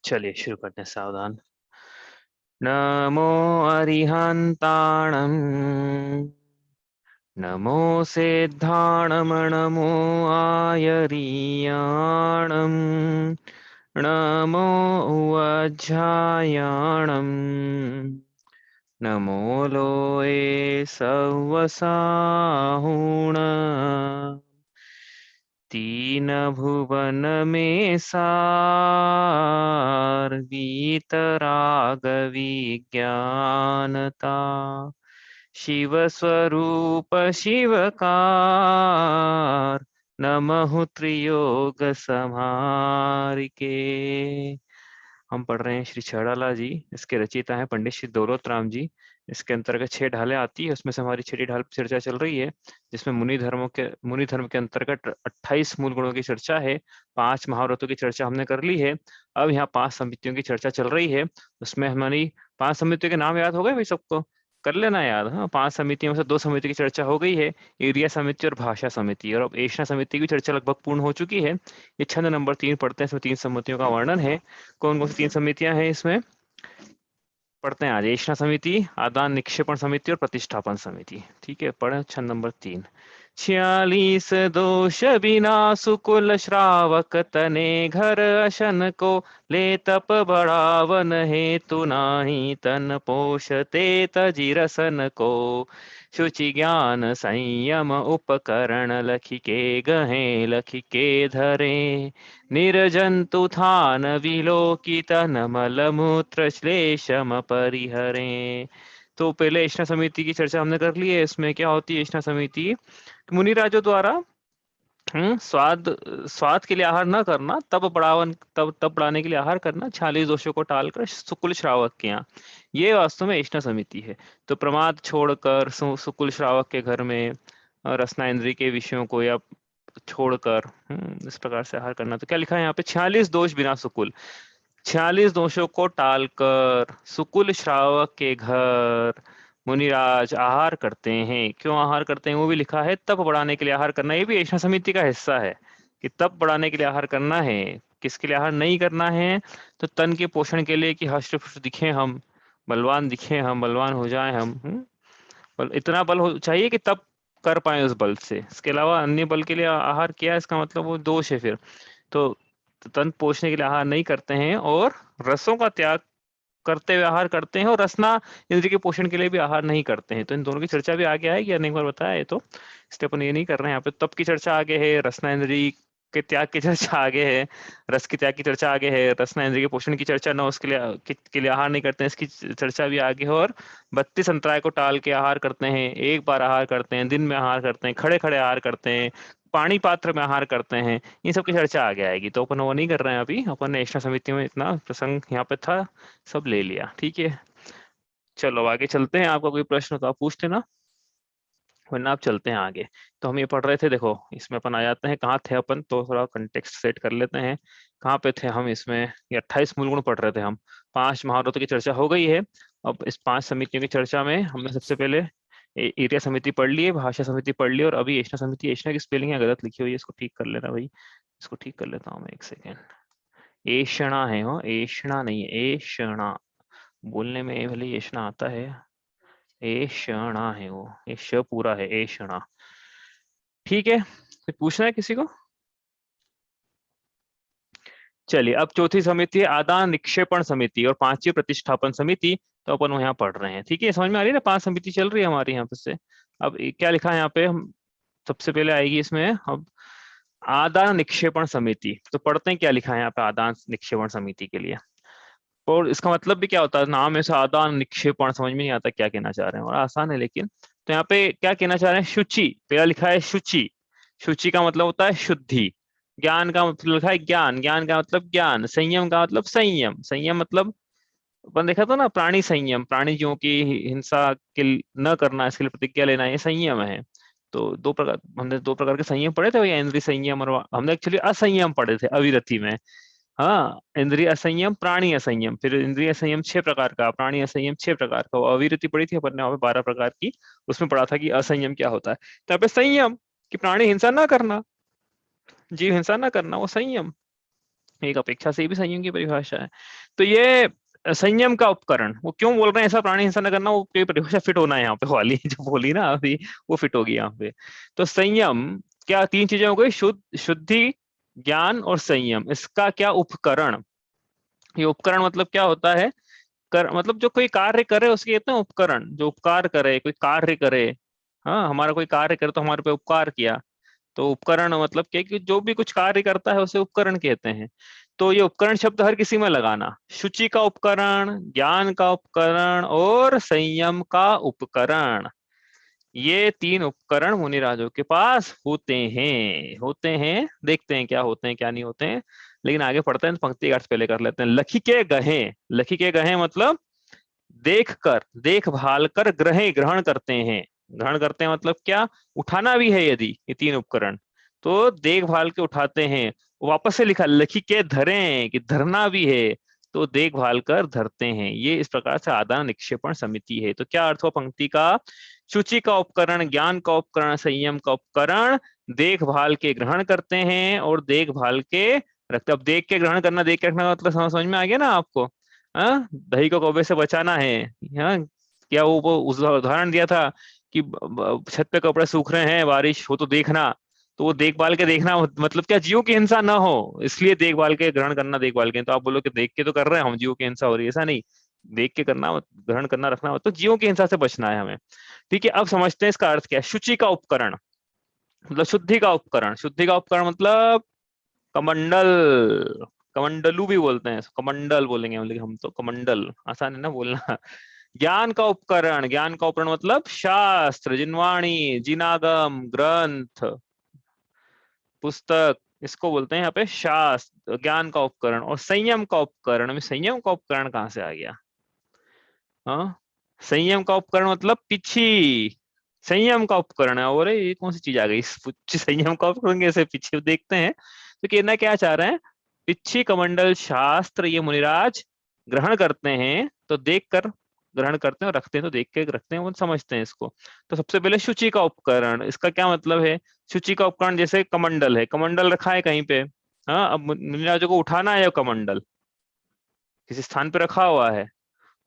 चलिए शुरू करते हैं। सावधान। नमो अरिहंताणं, नमो सिद्धाणं, नमो आयरीयाणं, नमो वज्झायाणं, नमो लोये सवसाहुण, तीन भुवन में सार, वीतराग विज्ञानता, शिव स्वरूप शिवकार, नमः त्रियोग संहारिके। हम पढ़ रहे हैं श्री छड़ाला जी। इसके रचयिता हैं पंडित श्री दौलतराम जी। इसके अंतर्गत 6 ढालें आती है, उसमें से हमारी 6ठी ढाल पर चर्चा चल रही है, जिसमें मुनि धर्म के अंतर्गत 28 मूल गुणों की चर्चा है। 5 महाव्रतों की चर्चा हमने कर ली है। अब यहाँ 5 समितियों की चर्चा चल रही है। उसमें हमारी 5 समितियों के नाम याद हो गए भाई सबको? कर लेना याद। हाँ, 5 समितियों में से 2 समिति की चर्चा हो गई है, एरिया समिति और भाषा समिति। और अब एशना समिति की चर्चा लगभग पूर्ण हो चुकी है। ये छंद नंबर 3 पढ़ते हैं, इसमें 3 समितियों का वर्णन है। कौन कौन सी 3 समितियां हैं इसमें पढ़ते हैं आज। एशना समिति, आदान निक्षेपण समिति और प्रतिष्ठापन समिति। ठीक है, पढ़े छंद नंबर 3। 46 दोष बिना सुकुल श्रावक तने, घर अशन को ले तप बढ़ावन हेतु नाही, तन पोषते तजि रसन को, शुचि ज्ञान संयम उपकरण लखि के गहे लखि के धरे, निर्जंतु थान विलोकित मल मूत्र श्लेषम परिहरे। तो पहले एशना समिति की चर्चा हमने कर ली है। इसमें क्या होती है एशना समिति? मुनिराजों द्वारा स्वाद के लिए आहार न करना, तब बढ़ाने के लिए आहार करना, 46 दोषों को टालकर सुकुल श्रावक के यहाँ, ये वास्तव में एशना समिति है। तो प्रमाद छोड़कर सुकुल श्रावक के घर में रसना इंद्रिय के विषयों को या छोड़कर इस प्रकार से आहार करना। तो क्या लिखा है यहाँ पे? 46 दोष बिना सुकुल, 46 दोषों को टालकर सुकुल श्रावक के घर मुनिराज आहार करते हैं। क्यों आहार करते हैं वो भी लिखा है। तप बढ़ाने के लिए आहार करना, ये भी एशना समिति का हिस्सा है कि तप बढ़ाने के लिए आहार करना है। किसके लिए आहार नहीं करना है? तो तन के पोषण के लिए कि हष्ट पुष्ट दिखे हम, बलवान दिखे हम, बलवान हो जाए हम। इतना बल हो चाहिए कि तप कर पाए उस बल से। इसके अलावा अन्य बल के लिए आहार किया, इसका मतलब वो दोष है फिर। तो तन पोषने के लिए आहार नहीं करते हैं और रसों का त्याग करते हुए आहार करते हैं, और रसना इंद्रिय के पोषण के लिए भी आहार नहीं करते हैं। तो इन दोनों की चर्चा भी आगे आएगी, अनेक बार बताया है, तो इसलिए अपन ये नहीं कर रहे हैं। यहाँ पे तप की चर्चा आगे है, रसना इंद्रिय के त्याग की चर्चा आगे है, रस के त्याग की चर्चा आगे है, रसना इंद्रिय के पोषण की चर्चा न, उसके लिए आहार नहीं करते हैं, इसकी चर्चा भी आगे है। और 32 अंतराय को टाल के आहार करते हैं, एक बार आहार करते हैं, दिन में आहार करते हैं, खड़े खड़े आहार करते हैं, पानी पात्र में आहार करते हैं, इन सब की चर्चा आगे आएगी। तो अपन वो नहीं कर रहे हैं अभी। अपन ने एशना समिति में इतना प्रसंग यहाँ पे था, सब ले लिया। ठीक है, चलो आगे चलते हैं। आपका कोई प्रश्न तो आप पूछ लेना, वरना आप चलते हैं आगे। तो हम ये पढ़ रहे थे, देखो इसमें अपन आ जाते हैं। कहाँ थे अपन? तो थोड़ा कंटेक्स्ट सेट कर लेते हैं। कहाँ पे थे हम? इसमें ये 28 मूल गुण पढ़ रहे थे हम। 5 महाव्रतों की चर्चा हो गई है। अब इस 5 समितियों की चर्चा में हमने सबसे पहले एरिया समिति पढ़ ली है, भाषा समिति पढ़ ली, और अभी एशना समिति। एशना की स्पेलिंग है गलत लिखी हुई है, इसको ठीक कर लेना भाई। इसको ठीक कर लेता हूँ मैं, एक सेकेंड। एशना है, हो एशना नहीं है, एशना। बोलने में भले एशना आता है, एशना है वो, ये श पूरा है, एशना। ठीक है, तो पूछना है किसी को? चलिए, अब चौथी समिति है आदान निक्षेपण समिति, और 5वीं प्रतिष्ठापन समिति। तो अपन यहाँ पढ़ रहे हैं। ठीक है, समझ में आ रही है ना? 5 समिति चल रही है हमारी यहाँ पे से। अब क्या लिखा है यहाँ पे? हम सबसे पहले आएगी इसमें अब आदान निक्षेपण समिति। तो पढ़ते हैं क्या लिखा है यहाँ पे आदान निक्षेपण समिति के लिए। और इसका मतलब भी क्या होता है? नाम ऐसा आदान निक्षेपण, समझ में नहीं आता क्या कहना चाह रहे हैं, और आसान है लेकिन। तो यहाँ पे क्या कहना चाह रहे हैं? शुचि, पहला लिखा है शुचि। शुचि का मतलब होता है शुद्धि। ज्ञान का मतलब लिखा है ज्ञान, ज्ञान का मतलब ज्ञान। संयम का मतलब संयम, संयम मतलब अपन देखा था ना, प्राणी संयम, प्राणी जीवों की हिंसा के न करना, इसके लिए प्रतिज्ञा लेना, ये संयम है। तो हमने 2 प्रकार के संयम पढ़े थे भैया, इंद्रिय संयम, और हमने एक्चुअली असंयम पढ़े थे अविरति में। हाँ, इंद्रिय असंयम, प्राणी असंयम। फिर इंद्रिय संयम 6 प्रकार का, प्राणी असंयम 6 प्रकार का। वो अविरति पढ़ी थी अपन ने, वहां पे 12 प्रकार की। उसमें पढ़ा था कि असंयम क्या होता है। तो यहाँ पे संयम कि प्राणी हिंसा ना करना, जीव हिंसा ना करना, वो संयम। एक अपेक्षा से भी संयम की परिभाषा है। तो ये संयम का उपकरण, वो क्यों बोल रहे हैं ऐसा प्राणी हिंसा न करना, वो परिभाषा फिट होना है यहाँ पे वाली जो बोली ना अभी, वो फिट होगी यहाँ पे। तो संयम क्या, तीन चीजें हो गई, शुद्धि, ज्ञान और संयम। इसका क्या उपकरण, ये उपकरण मतलब क्या होता है, मतलब जो कोई कार्य करे उसके कहते हैं उपकरण, जो उपकार करे, कोई कार्य करे। हाँ, हमारा कोई कार्य करे तो हमारे पे उपकार किया, तो उपकरण मतलब क्या कि जो भी कुछ कार्य करता है उसे उपकरण कहते हैं। तो ये उपकरण शब्द हर किसी में लगाना, शुचि का उपकरण, ज्ञान का उपकरण और संयम का उपकरण। ये तीन उपकरण मुनिराजों के पास होते हैं, देखते हैं क्या होते हैं क्या नहीं होते हैं। लेकिन आगे पढ़ते हैं तो पंक्ति का अर्थ पहले कर लेते हैं। लखी के गहे, लखी के गहे मतलब देख कर, देखभाल कर, ग्रहण करते हैं। ग्रहण करते हैं मतलब क्या, उठाना भी है यदि ये तीन उपकरण तो देखभाल के उठाते हैं। वापस से लिखा लखी के धरें, कि धरना भी है तो देखभाल कर धरते हैं। ये इस प्रकार से आदान निक्षेपण समिति है। तो क्या अर्थ हुआ पंक्ति का, शुचि का उपकरण, ज्ञान का उपकरण, संयम का उपकरण, देखभाल के ग्रहण करते हैं और देखभाल के रखते। अब देख के ग्रहण करना, देख के रखना मतलब समझ में आ गया ना आपको। हाँ, दही को कौवे से बचाना है। हाँ, क्या वो उस उदाहरण दिया था कि छत पे कपड़े सूख रहे हैं, बारिश हो तो देखना, तो वो देखभाल के देखना मतलब क्या, जीवों की हिंसा ना हो इसलिए देखभाल के ग्रहण करना, देखभाल के। तो आप बोलो कि देख के तो कर रहे हैं हम, जीवों की हिंसा हो रही है, ऐसा नहीं। देख के करना, ग्रहण करना, रखना मतलब जीवों की हिंसा से बचना है हमें। ठीक है, अब समझते हैं इसका अर्थ क्या है। शुचि का उपकरण मतलब शुद्धि का उपकरण, शुद्धि का उपकरण मतलब कमंडल, कमंडलू भी बोलते हैं, कमंडल बोलेंगे हम, लेकिन हम तो कमंडल, आसान है ना बोलना। ज्ञान का उपकरण, ज्ञान का उपकरण मतलब शास्त्र, जिनवाणी, जिनागम, ग्रंथ, पुस्तक, इसको बोलते हैं यहाँ पे शास्त्र, ज्ञान का उपकरण। और संयम का उपकरण में, संयम का उपकरण कहाँ से आ गया। हाँ, संयम का उपकरण मतलब पिछी, संयम का उपकरण है। और ये कौन सी चीज आ गई संयम का उपकरण कैसे, पीछे देखते हैं। तो कहना क्या चाह रहे हैं, पिछी कमंडल शास्त्र ये मुनिराज ग्रहण करते हैं तो देख कर ग्रहण करते हैं, और रखते हैं तो देख के रखते हैं, वो समझते हैं इसको। तो सबसे पहले शुचि का उपकरण, इसका क्या मतलब है। शुचि का उपकरण जैसे कमंडल है, कमंडल रखा है कहीं पे। हाँ, अब मुनिराजों को उठाना है, कमंडल किसी स्थान पे रखा हुआ है,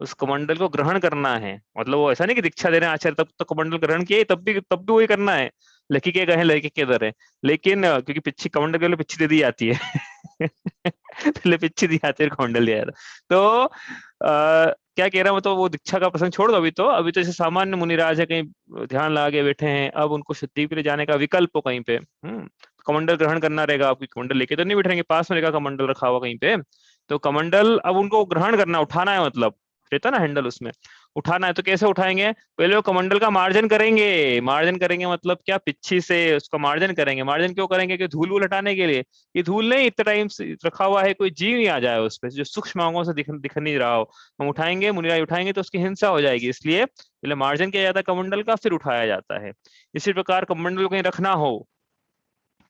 उस कमंडल को ग्रहण करना है। मतलब वो ऐसा नहीं कि दीक्षा दे रहे हैं आचार्य, तब तो कमंडल ग्रहण किए, तब भी वही करना है। लड़की के गए, लड़के के दर है। लेकिन क्योंकि पिच्छी, कमंडल के लिए पिच्छी दे दी जाती है पहले पिच्छी दी जाती है, कमंडल दिया जाता है। तो क्या कह रहा हूँ, तो वो दीक्षा का प्रसंग छोड़ दो। अभी तो जैसे सामान्य मुनिराज है, कहीं ध्यान लगा के बैठे हैं, अब उनको शुद्धि के लिए जाने का विकल्प हो कहीं पे, कमंडल ग्रहण करना रहेगा। आपकी कमंडल लेके तो नहीं बैठेंगे, पास में रहेगा कमंडल रखा हुआ कहीं पे। तो कमंडल अब उनको ग्रहण करना, उठाना है, मतलब रहता ना हैंडल उसमें, उठाना है। तो कैसे उठाएंगे, पहले वो कमंडल का मार्जन करेंगे। मार्जन करेंगे मतलब क्या, पिच्छी से उसका मार्जन करेंगे। मार्जन क्यों करेंगे, कि धूल वूल हटाने के लिए। ये धूल नहीं, इतना टाइम से रखा हुआ है, कोई जीव नहीं आ जाए उस पर, जो सूक्ष्म अंगों से दिख नहीं रहा हो। हम उठाएंगे, मुनिराज उठाएंगे तो उसकी हिंसा हो जाएगी, इसलिए पहले मार्जन किया जाता है कमंडल का, फिर उठाया जाता है। इसी प्रकार कमंडल को कहीं रखना हो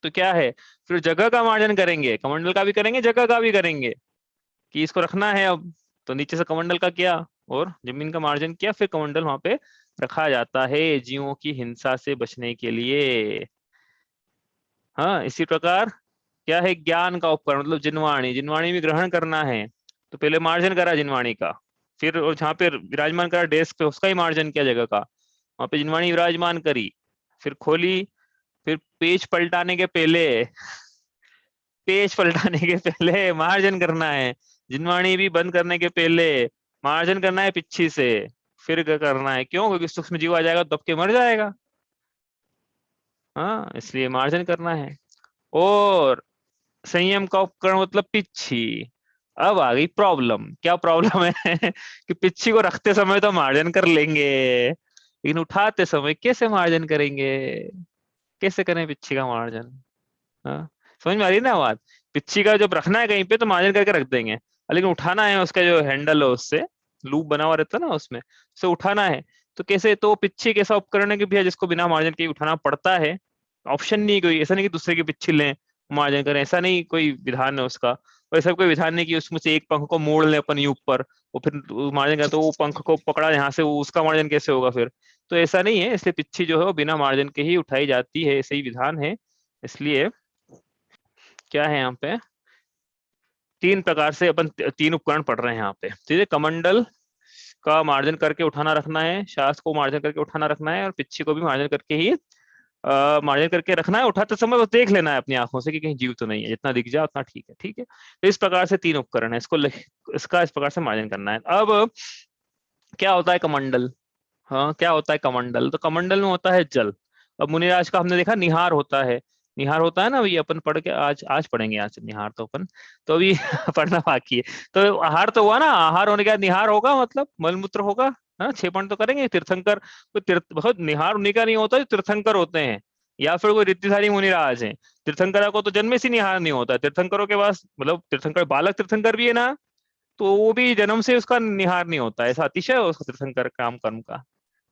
तो क्या है, फिर जगह का मार्जन करेंगे, कमंडल का भी करेंगे, जगह का भी करेंगे, कि इसको रखना है अब। तो नीचे से कमंडल का किया और जमीन का मार्जन किया, फिर कमंडल वहां पे रखा जाता है जीवों की हिंसा से बचने के लिए। हाँ, इसी प्रकार क्या है, ज्ञान का उपकरण मतलब जिनवाणी, जिनवाणी भी ग्रहण करना है तो पहले मार्जन करा जिनवाणी का, फिर और जहाँ पे विराजमान करा डेस्क पे, उसका ही मार्जन किया जगह का, वहां पे जिनवाणी विराजमान करी, फिर खोली, फिर पेज पलटाने के पहले, पेज पलटाने के पहले मार्जन करना है। जिनवाणी भी बंद करने के पहले मार्जन करना है पिच्छी से, फिर करना है। क्यों, क्योंकि सूक्ष्म जीव आ जाएगा दब के मर जाएगा। हाँ, इसलिए मार्जन करना है। और संयम का उपकरण मतलब पिच्छी। अब आ गई प्रॉब्लम, क्या प्रॉब्लम है कि पिच्छी को रखते समय तो मार्जन कर लेंगे, लेकिन उठाते समय कैसे मार्जन करेंगे, कैसे करें पिच्छी का मार्जन। हाँ, समझ में आ रही है ना बात। पिच्छी का जब रखना है कहीं पे तो मार्जिन करके रख देंगे, लेकिन उठाना है, उसका जो हैंडल है उससे लूप बना हुआ रहता है ना उसमें, उसे उठाना है। तो कैसे, तो पिच्छी एक ऐसा उपकरण है कि भैया जिसको बिना मार्जिन के उठाना पड़ता है। ऑप्शन नहीं कोई, ऐसा नहीं कि दूसरे की पिच्छी लें मार्जिन करें, ऐसा नहीं कोई विधान है उसका। वैसा कोई विधान नहीं कि उसमें से एक पंख को मोड़ लें अपन ऊपर, और फिर मार्जिन करें, तो वो पंख को पकड़ा यहाँ से, वो उसका मार्जिन कैसे होगा फिर। तो ऐसा नहीं है, इसलिए पिच्छी जो है वो बिना मार्जिन के ही उठाई जाती है, ऐसे ही विधान है। इसलिए क्या है यहाँ पे, तीन प्रकार से अपन तीन उपकरण पढ़ रहे हैं यहाँ पे। ठीक है, कमंडल का मार्जन करके उठाना रखना है, शाफ्ट को मार्जन करके उठाना रखना है, और पिच्छी को भी मार्जन करके ही मार्जन करके रखना है। उठाते समय बस देख लेना है अपनी आंखों से कि कहीं जीव तो नहीं है, जितना दिख जाए उतना ठीक है। ठीक है, तो इस प्रकार से तीन उपकरण है, इसका इस प्रकार से मार्जन करना है। अब क्या होता है कमंडल? हाँ, क्या होता है कमंडल? तो कमंडल में होता है जल। अब मुनिराज का हमने देखा निहार होता है, निहार होता है ना, ये अपन पढ़ के आज आज पढ़ेंगे आज निहार तो अपन, तो अभी पढ़ना बाकी है। तो आहार तो हुआ ना, आहार होने के बाद निहार होगा, मतलब मलमूत्र होगा। हाँ, क्षेपण तो करेंगे तीर्थंकर। कोई बहुत निहार उन्हीं का नहीं होता जो तीर्थंकर होते हैं, या फिर कोई रिद्धिधारी मुनिराज हैं। तीर्थंकरा को तो जन्म से निहार नहीं होता है। तीर्थंकरों के पास मतलब तीर्थंकर बालक तीर्थंकर भी है ना, तो वो भी जन्म से उसका निहार नहीं होता है। ऐसा अतिशय है उसका तीर्थंकर काम कर्म का,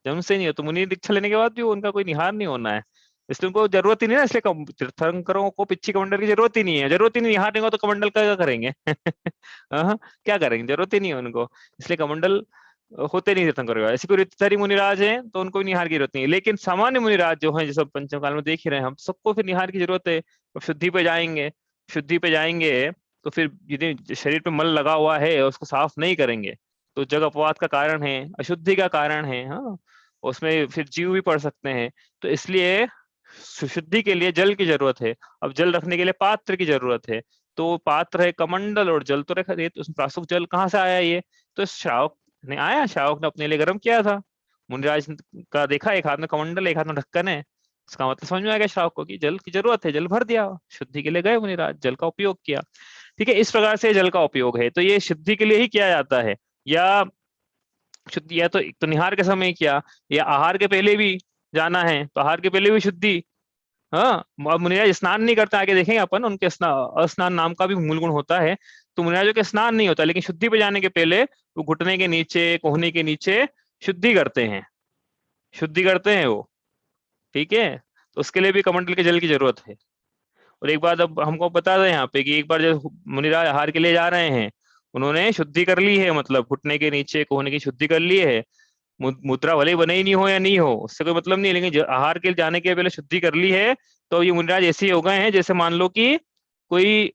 जन्म से नहीं हो। तो मुनि दीक्षा लेने के बाद भी उनका कोई निहार नहीं होना है, इसलिए उनको जरूरत ही नहीं है ना। इसलिए तीर्थंकरों को पिच्छी कमंडल की जरूरत ही नहीं है, जरूरत ही नहीं, निहार नहीं होगा तो कमंडल का क्या करेंगे? हाँ, क्या करेंगे, जरूरत ही नहीं है उनको, इसलिए कमंडल होते नहीं तीर्थंकरों के। ऐसे कोई रितधारी मुनिराज हैं तो उनको भी निहार की जरूरत नहीं है। लेकिन सामान्य मुनिराज जो है, जैसे पंचम काल में देख ही रहे हैं हम, सबको फिर निहार की जरूरत है। अब शुद्धि पे जाएंगे, शुद्धि पे जाएंगे तो फिर यदि शरीर पे मल लगा हुआ है और उसको साफ नहीं करेंगे तो जग अपवाद का कारण है, अशुद्धि का कारण है। हाँ, उसमें फिर जीव भी पड़ सकते हैं। तो इसलिए शुद्धि के लिए जल की जरूरत है। अब जल रखने के लिए पात्र की जरूरत है। तो पात्र है कमंडल और जल तो रखा है। तो उसमें प्रासुक जल कहाँ से आया? ये तो श्रावक ने आया, श्रावक ने अपने लिए गर्म किया था। मुनिराज का देखा एक हाथ में कमंडल एक हाथ में ढक्कन है, इसका मतलब समझ में आ गया श्रावक को कि जल की जरूरत है, जल भर दिया। शुद्धि के लिए गए मुनिराज, जल का उपयोग किया। ठीक है, इस प्रकार से जल का उपयोग है। तो ये शुद्धि के लिए ही किया जाता है, या शुद्धि या तो निहार के समय किया, या आहार के पहले भी जाना है तो आहार के पहले भी शुद्धि। हाँ, अब मुनिराज स्नान नहीं करते, आगे देखेंगे अपन, उनके स्नान नाम का भी मूल गुण होता है। तो मुनिराजों के स्नान नहीं होता, लेकिन शुद्धि पे जाने के पहले वो घुटने के नीचे कोहनी के नीचे शुद्धि करते हैं, शुद्धि करते हैं वो। ठीक है, तो उसके लिए भी कमंडल के जल की जरूरत है। और एक बात अब हमको बता दें यहाँ पे कि एक बार जब मुनिराज आहार के लिए जा रहे हैं, उन्होंने शुद्धि कर ली है, मतलब घुटने के नीचे कोहनी की शुद्धि कर ली है। मुद्रा भले ही बने ही नहीं हो या नहीं हो, उससे कोई मतलब नहीं है, लेकिन आहार के लिए जाने के पहले शुद्धि कर ली है। तो ये मुनिराज ऐसे ही हो गए हैं जैसे मान लो कि कोई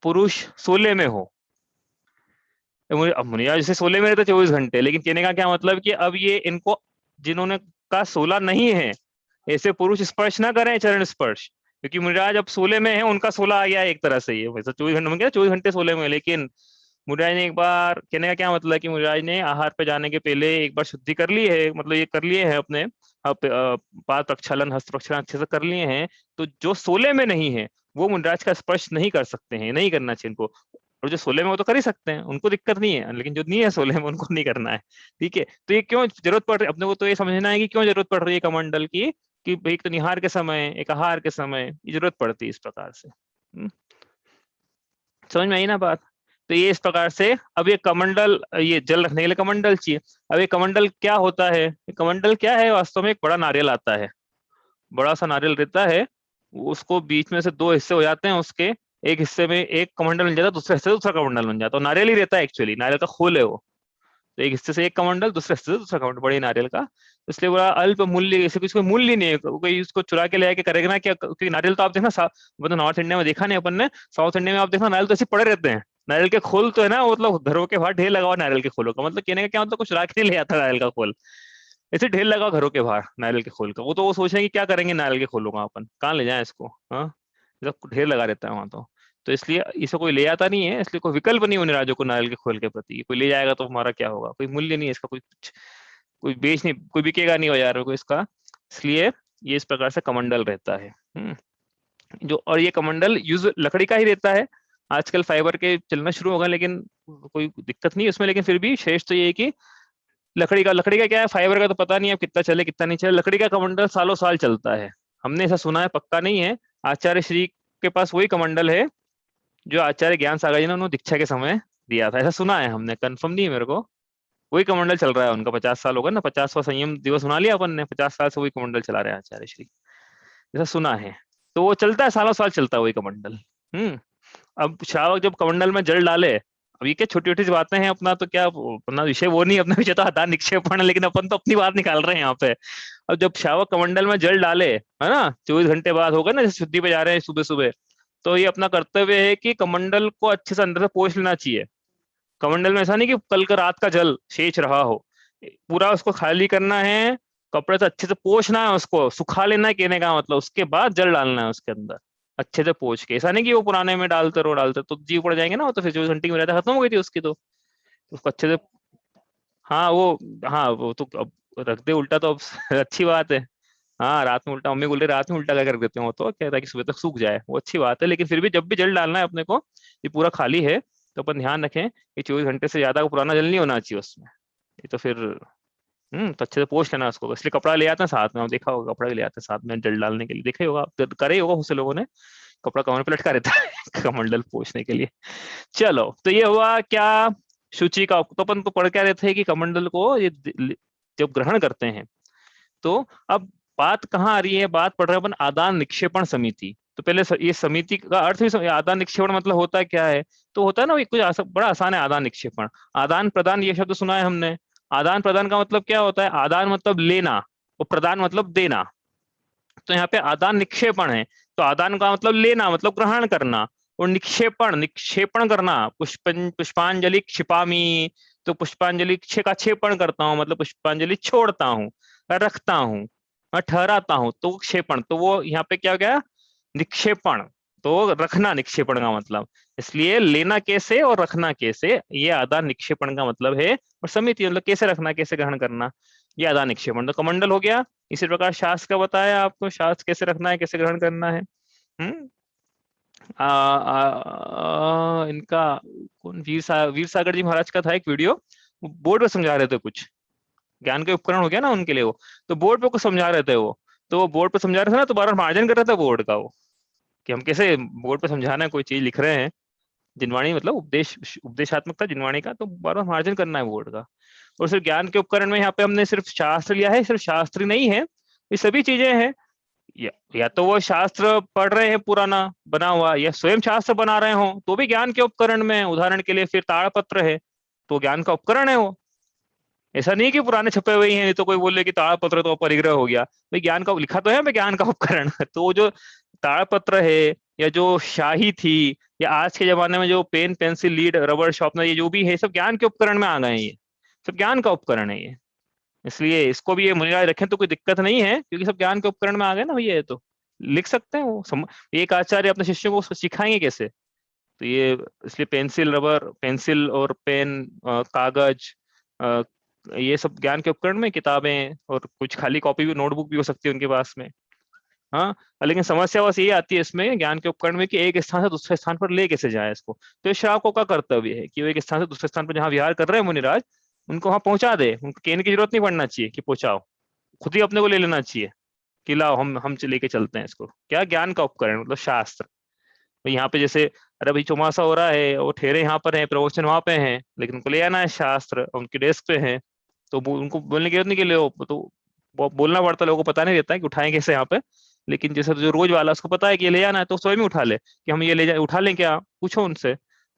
पुरुष सोले में हो। अब मुनिराज जैसे सोले में रहते 24 घंटे, लेकिन कहने का क्या मतलब कि अब ये इनको जिन्होंने का सोला नहीं है, ऐसे पुरुष स्पर्श ना करें, चरण स्पर्श। क्योंकि मुनिराज अब सोले में है, उनका सोला आ गया है एक तरह से। ये वैसे 24 घंटे में क्या, 24 घंटे सोले में है, लेकिन मुनिराज ने एक बार, कहने का क्या मतलब है कि मुनिराज ने आहार पे जाने के पहले एक बार शुद्धि कर ली है, मतलब ये कर लिए हैं अपने पाद प्रक्षालन हस्त प्रक्षालन अच्छे से कर लिए हैं। तो जो सोले में नहीं है वो मुनिराज का स्पर्श नहीं कर सकते हैं, नहीं करना चाहिए इनको। और जो सोले में वो तो कर ही सकते हैं, उनको दिक्कत नहीं है, लेकिन जो नहीं है सोले में उनको नहीं करना है। ठीक है, तो ये क्यों जरूरत पड़ रही है अपने को, तो ये समझना है कि क्यों जरूरत पड़ रही है कमंडल की, कि एक तो निहार के समय, एक आहार के समय ये जरूरत पड़ती है इस प्रकार से। समझ में आई ना बात? तो ये इस प्रकार से, अब ये कमंडल, ये जल रखने के लिए कमंडल चाहिए। अब ये कमंडल क्या होता है? कमंडल क्या है वास्तव में? एक बड़ा नारियल आता है, बड़ा सा नारियल रहता है, उसको बीच में से दो हिस्से हो जाते हैं उसके, एक हिस्से में एक कमंडल बन जाता है, दूसरे हिस्से से दूसरा कमंडल बन जाता है। नारियल ही रहता है एक्चुअली, नारियल का खोल है वो। तो एक हिस्से से एक कमंडल, दूसरे हिस्से से दूसरा कमंडल, बड़े नारियल का। इसलिए बड़ा अल्प मूल्य, इसे कुछ कोई मूल्य नहीं है, कोई उसको चुरा के ले आके करेगा ना क्या? क्योंकि नारियल तो आप देखना मतलब नॉर्थ इंडिया में देखा नहीं अपन ने, साउथ इंडिया में आप देखना नारियल तो ऐसे पड़े रहते हैं। नारियल के खोल तो है ना, मतलब घरों के बाहर ढेर लगा हुआ नारियल के खोलों का, मतलब कहने का क्या मतलब, कुछ चुरा के नहीं ले आता नारियल का खोल, ऐसे ढेर लगा घरों के बाहर नारियल के खोल का। वो तो वो सोच रहे हैं कि क्या करेंगे नारियल के खोलों का, अपन कहाँ ले जाएं इसको। हाँ, ढेर लगा रहता है वहां तो इसलिए इसे कोई ले आता नहीं है, इसलिए कोई विकल्प नहीं होने राज्यों को नारियल के खोल के प्रति। कोई ले जाएगा तो हमारा क्या होगा, कोई मूल्य नहीं है इसका, कोई बेच नहीं, कोई बिकेगा नहीं बाजार में कोई इसका। इसलिए ये इस प्रकार से कमंडल रहता है। जो, और ये कमंडल यूज लकड़ी का ही रहता है। आजकल फाइबर के चलना शुरू होगा, लेकिन कोई दिक्कत नहीं उसमें, लेकिन फिर भी श्रेष्ठ तो ये है कि लकड़ी का क्या है, फाइबर का तो पता नहीं है कितना चले कितना नहीं चले। लकड़ी का कमंडल सालों साल चलता है, हमने ऐसा सुना है, पक्का नहीं है। आचार्य श्री के पास वही कमंडल है जो आचार्य ज्ञान सागर जी ने उन्होंने दीक्षा के समय दिया था, ऐसा सुना है हमने, कंफर्म नहीं है मेरे को। वही कमंडल चल रहा है उनका, 50 साल होगा ना, 50वां संयम दिवस मना लिया अपन ने, 50 साल से वही कमंडल चला रहे हैं आचार्य श्री, ऐसा सुना है। तो वो चलता है, सालों साल चलता है वही कमंडल। अब श्रावक जब कमंडल में जल डाले, अब ये क्या छोटी छोटी बातें हैं, अपना तो क्या, अपना विषय वो नहीं, अपना विषय तो आधार निक्षेपण है, लेकिन अपन तो अपनी बात निकाल रहे हैं यहाँ पे। अब जब श्रावक कमंडल में जल डाले, है ना, 24 घंटे बाद होगा ना, जैसे शुद्धि पे जा रहे हैं सुबह सुबह, तो ये अपना कर्तव्य है कि कमंडल को अच्छे से अंदर से पोंछ लेना चाहिए। कमंडल में ऐसा नहीं कि कल का रात का जल शेष रहा हो, पूरा उसको खाली करना है, कपड़े से अच्छे से पोंछना है, उसको सुखा लेना है, कहने का मतलब उसके बाद जल डालना है उसके अंदर अच्छे से पोंछ के। ऐसा नहीं कि वो पुराने में डालते तो जीव पड़ जाएंगे ना, वो तो फिर 24 घंटे की मर्यादा खत्म हो गई थी उसकी, तो उसको अच्छे से। हाँ वो, हाँ वो तो अब रख दे उल्टा तो अब अच्छी बात है। हाँ रात में उल्टा, मम्मी बोल रही रात में उल्टा क्या कर देते हो, तो कहता है कि सुबह तक सूख जाए, वो अच्छी बात है। लेकिन फिर भी जब भी जल डालना है अपने को, ये पूरा खाली है, तो अपन ध्यान रखें कि 24 घंटे से ज्यादा का पुराना जल नहीं होना चाहिए उसमें। ये तो फिर तो अच्छे से पोंछ लेना उसको, इसलिए कपड़ा ले आते हैं साथ में, आप देखा होगा कपड़ा भी ले आते हैं साथ में जल डालने के लिए, देखा ही होगा आप, करे ही होगा बहुत से लोगों ने, कपड़ा कमर पे लटका रहता है कमंडल पोंछने के लिए। चलो तो ये हुआ क्या, शुचि का। तो अपन तो पढ़ क्या रहे थे कि कमंडल को ये जब ग्रहण करते हैं, तो अब बात कहाँ आ रही है, बात पढ़ रहे हैं अपन आदान निक्षेपण समिति। तो पहले ये समिति का अर्थ भी आदान निक्षेपण मतलब होता है क्या है, तो होता है ना ये कुछ बड़ा आसान है। आदान निक्षेपण, आदान प्रदान ये शब्द सुना है हमने। आदान प्रदान का मतलब क्या होता है, आदान मतलब लेना और प्रदान मतलब देना। तो यहाँ पे आदान निक्षेपण है, तो आदान का मतलब लेना, मतलब ग्रहण करना, और निक्षेपण निक्षेपण करना, पुष्पांजलि क्षिपामी, तो पुष्पांजलि का क्षेपण करता हूँ, मतलब पुष्पांजलि छोड़ता हूँ, रखता हूँ, मैं ठहराता हूँ, तो क्षेपण, तो वो यहाँ पे क्या गया, निक्षेपण, तो रखना निक्षेपण का मतलब। इसलिए लेना कैसे और रखना कैसे, ये आदान निक्षेपण का मतलब है। और समिति मतलब कैसे रखना कैसे ग्रहण करना, ये आदान निक्षेपण। तो कमंडल हो गया। इसी प्रकार शास्त्र का बताया आपको, शास्त्र कैसे रखना है कैसे ग्रहण करना है। हम्म इनका कौन, वीर सागर जी महाराज का था एक वीडियो, बोर्ड पे समझा रहे थे कुछ, ज्ञान के उपकरण हो गया ना उनके लिए वो, तो बोर्ड पे कुछ समझा रहे थे वो, तो वो बोर्ड पे समझा रहे थे ना, तो बार बार मार्जन कर रहा था बोर्ड का वो, कि हम कैसे बोर्ड पे समझाना है, कोई चीज लिख रहे हैं, जिनवाणी मतलब उपदेश उपदेशात्मक था जिनवाणी का, तो बार बार मार्जन करना है बोर्ड का। और सिर्फ ज्ञान के उपकरण में यहाँ पे हमने सिर्फ शास्त्र लिया है, सिर्फ शास्त्र ही नहीं है, ये सभी चीजें हैं। या तो वो शास्त्र पढ़ रहे हैं पुराना बना हुआ, या स्वयं शास्त्र बना रहे हो तो भी ज्ञान के उपकरण में। उदाहरण के लिए फिर ताड़पत्र है, तो ज्ञान का उपकरण है वो। ऐसा नहीं कि पुराने छपे हुए ही हैं, नहीं तो कोई बोले कि ताड़पत्र तो अपरिग्रह हो गया, भाई ज्ञान का लिखा तो है मैं, ज्ञान का उपकरण तो वो जो ताड़पत्र है, या जो शाही थी, या आज के जमाने में जो pen pencil lead rubber sharpener, ये जो भी है सब ज्ञान के उपकरण में आ गए हैं, ये सब ज्ञान का उपकरण है ये। इसलिए इसको भी ये मुनिराज रखें तो कोई दिक्कत नहीं है, क्योंकि सब ज्ञान के उपकरण में आ गए ना भैया, ये तो लिख सकते हैं वो एक आचार्य अपने शिष्यों को उसको सिखाएंगे कैसे, तो ये इसलिए पेंसिल रबर, पेंसिल और पेन, कागज, अ, ये सब ज्ञान के उपकरण में, किताबें और कुछ खाली कॉपी भी, नोटबुक भी हो सकती है उनके पास में। हाँ, लेकिन समस्या बस ये आती है इसमें ज्ञान के उपकरण में कि एक स्थान से दूसरे स्थान पर ले कैसे जाए इसको। तो ये श्रावकों का कर्तव्य है कि वो एक स्थान से दूसरे स्थान पर जहाँ विहार कर रहे हैं मुनिराज, उनको वहां पहुंचा दे, उनको कहने की जरूरत नहीं पड़ना चाहिए कि पहुंचाओ, खुद ही अपने को ले लेना चाहिए कि लाओ हम लेके चलते हैं इसको। क्या ज्ञान का उपकरण मतलब शास्त्र। तो यहाँ पे जैसे, अरे भाई चौमासा हो रहा है, वो ठहरे यहाँ पर है, प्रवचन वहां पे हैं, लेकिन उनको ले आना है शास्त्र, उनकी डेस्क पे है, तो उनको बोलने की जरूरत नहीं, के लिए तो बोलना पड़ता है, लोगों को पता नहीं रहता है कि उठाएं कैसे यहाँ पे। लेकिन जैसे जो रोज वाला उसको पता है कि ये ले जाना है, तो स्वयं ही उठा ले कि हम ये ले जाए, उठा लें क्या, पूछो उनसे,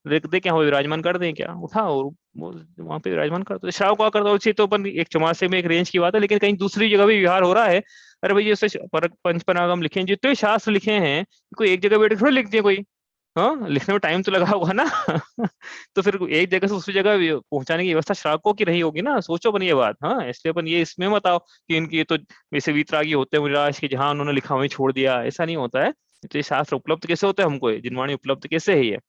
देख दे क्या, वो विराजमान कर दें क्या, उठाओ और वो वहां पे विराजमान कर दो। श्राव का करता उचित, तो अपन एक चौमासे में एक रेंज की बात है, लेकिन कहीं दूसरी जगह भी विहार हो रहा है, अरे भाई जैसे पंच परागम लिखे हैं, जितने शास्त्र लिखे हैं, कोई एक जगह बैठ के थोड़ी लिख दिए कोई, हाँ लिखने में टाइम तो लगा होगा ना तो फिर एक जगह से दूसरी जगह पहुंचाने की व्यवस्था श्रावकों की रही होगी ना, सोचो अपन ये बात। हाँ इसलिए अपन ये इसमें मत आओ कि इनकी ये तो वैसे वीतरागी होते हैं मुनिराज की, जहां उन्होंने लिखा वहीं छोड़ दिया, ऐसा नहीं होता है। तो ये शास्त्र उपलब्ध कैसे होते हैं हमको, जिनवाणी उपलब्ध कैसे है ये,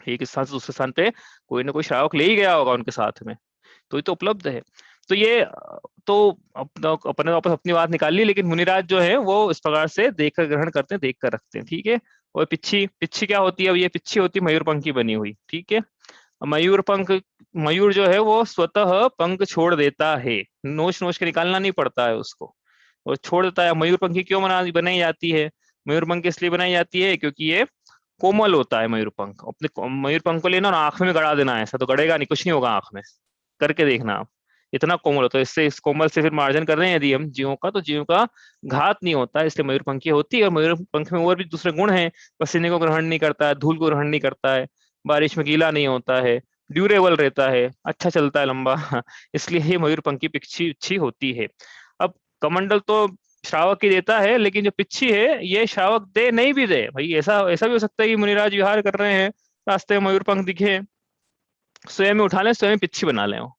एक स्थान से दूसरे स्थान पे कोई ना कोई श्रावक ले ही गया होगा उनके साथ में, तो ये तो उपलब्ध है। तो ये तो अपने वापस अपनी बात निकाल ली, लेकिन मुनिराज जो है वो इस प्रकार से देख कर ग्रहण करते हैं, देख कर रखते हैं, ठीक है। और पिच्छी, पिच्छी क्या होती है, अब ये पिच्छी होती है मयूरपंख की बनी हुई, ठीक है। मयूर पंख, मयूर जो है वो स्वतः पंख छोड़ देता है, नोच नोच के निकालना नहीं पड़ता है उसको, वो छोड़ देता है। मयूरपंखी क्यों बनाई जाती है, मयूरपंख इसलिए बनाई जाती है क्योंकि ये कोमल होता है मयूरपंख। अपने मयूरपंख को लेना और आंख में गड़ा देना, ऐसा तो गड़ेगा नहीं, कुछ नहीं होगा आंख में, करके देखना आप, इतना कोमल होता है। इससे इस कोमल से फिर मार्जन कर रहे हैं यदि हम जीवों का, तो जीवों का घात नहीं होता है, इसलिए मयूरपंखी होती है। और मयूरपंख में और भी दूसरे गुण हैं, पसीने को ग्रहण नहीं करता है, धूल को ग्रहण नहीं करता है, बारिश में गीला नहीं होता है, ड्यूरेबल रहता है, अच्छा चलता है लंबा इसलिए ये मयूरपंखी पक्षी अच्छी होती है। अब कमंडल तो श्रावक की देता है, लेकिन जो पिच्छी है ये श्रावक दे नहीं भी दे भाई। ऐसा ऐसा भी हो सकता है कि मुनिराज विहार कर रहे हैं, रास्ते में मयूर पंख दिखे, स्वयं में उठा लें, स्वयं में पिच्छी बना लें, वो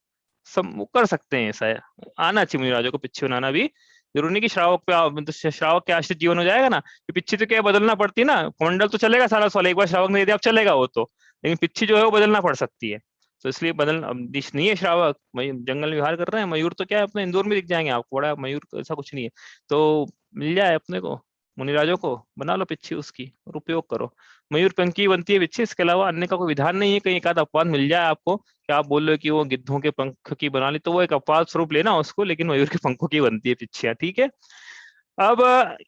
सब वो कर सकते हैं। ऐसा है, आना चाहिए मुनिराजों को पिच्छी बनाना भी। जरूरी नहीं कि श्रावक पे मतलब श्रावक के आश्रित जीवन हो जाएगा ना, कि पिच्छी तो क्या बदलना पड़ती है ना, कमंडल तो चलेगा सारा साल, एक बार श्रावक ने दे दिया अब चलेगा वो तो, लेकिन पिच्छी जो है वो बदलना पड़ सकती है। तो इसलिए बदल अब दिश नहीं है श्रावक, जंगल में विहार कर रहे हैं, मयूर तो क्या है अपने इंदौर में दिख जाएंगे आपको, बड़ा मयूर ऐसा कुछ नहीं है। तो मिल जाए अपने को मुनिराजों को, बना लो पिच्छी उसकी और उपयोग करो। मयूर पंख की बनती है पिच्छी, इसके अलावा अन्य का कोई विधान नहीं है। कहीं एक आध अपवाद मिल जाए आपको कि आप बोल रहे हो कि वो गिद्धों के पंख की बना ली, तो वो एक अपवाद स्वरूप लेना उसको, लेकिन मयूर के पंखों की बनती है पिच्छियां, ठीक है। अब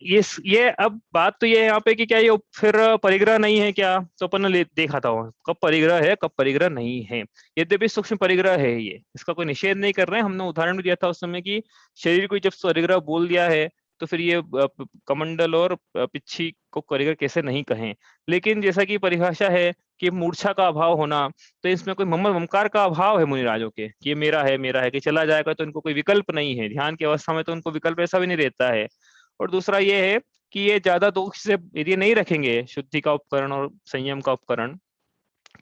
ये अब बात तो ये है यहाँ पे कि क्या ये फिर परिग्रह नहीं है क्या, तो अपन ने देखा था कब परिग्रह है कब परिग्रह नहीं है। यद्यपि सूक्ष्म परिग्रह है ये, इसका कोई निषेध नहीं कर रहे हैं, हमने उदाहरण भी दिया था उस समय कि शरीर को जब परिग्रह बोल दिया है तो फिर ये कमंडल और पिच्छी को परिग्रह कैसे नहीं कहें। लेकिन जैसा कि परिभाषा है कि मूर्छा का अभाव होना, तो इसमें कोई ममकार का अभाव है मुनिराजों के कि ये मेरा है कि चला जाएगा, तो इनको कोई विकल्प नहीं है, ध्यान की अवस्था में तो उनको विकल्प ऐसा भी नहीं रहता है। और दूसरा ये है कि ये ज्यादा दोष से यदि नहीं रखेंगे शुद्धि का उपकरण और संयम का उपकरण,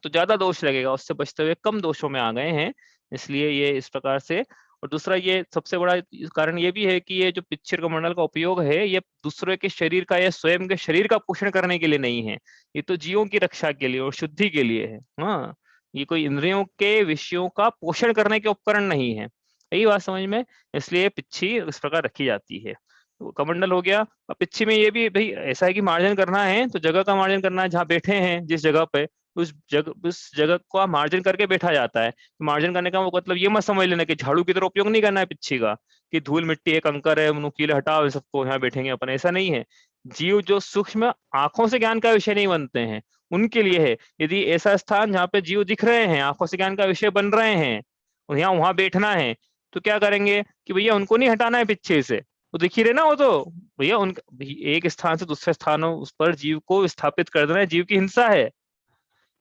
तो ज्यादा दोष लगेगा, उससे बचते हुए कम दोषों में आ गए हैं, इसलिए ये इस प्रकार से। और दूसरा ये सबसे बड़ा कारण ये भी है कि ये जो पिच्छर कमंडल का उपयोग है ये दूसरे के शरीर का या स्वयं के शरीर का पोषण करने के लिए नहीं है, ये तो जीवों की रक्षा के लिए और शुद्धि के लिए है। हाँ, ये कोई इंद्रियों के विषयों का पोषण करने के उपकरण नहीं है, यही बात समझ में, इसलिए पिच्छी इस प्रकार रखी जाती है। तो कमंडल हो गया। अब पिच्छी में ये भी भाई ऐसा है कि मार्जन करना है तो जगह का मार्जन करना है, जहाँ बैठे हैं जिस जगह पे उस जगह को मार्जन करके बैठा जाता है। तो मार्जन करने का मतलब ये मत समझ लेना कि झाड़ू की तरह उपयोग नहीं करना है पिच्छी का, कि धूल मिट्टी है कंकर है नुकीले हटाओ सबको यहाँ बैठेंगे अपन, ऐसा नहीं है। जीव जो सूक्ष्म आंखों से ज्ञान का विषय नहीं बनते हैं उनके लिए है। यदि ऐसा स्थान जहाँ पे जीव दिख रहे हैं आंखों से ज्ञान का विषय बन रहे हैं और यहाँ वहां बैठना है, तो क्या करेंगे कि भैया उनको नहीं हटाना है पीछे से, वो दिख ही रहे ना, वो तो भैया उन एक स्थान से दूसरे स्थानों उस पर जीव को स्थापित कर देना है, जीव की हिंसा है।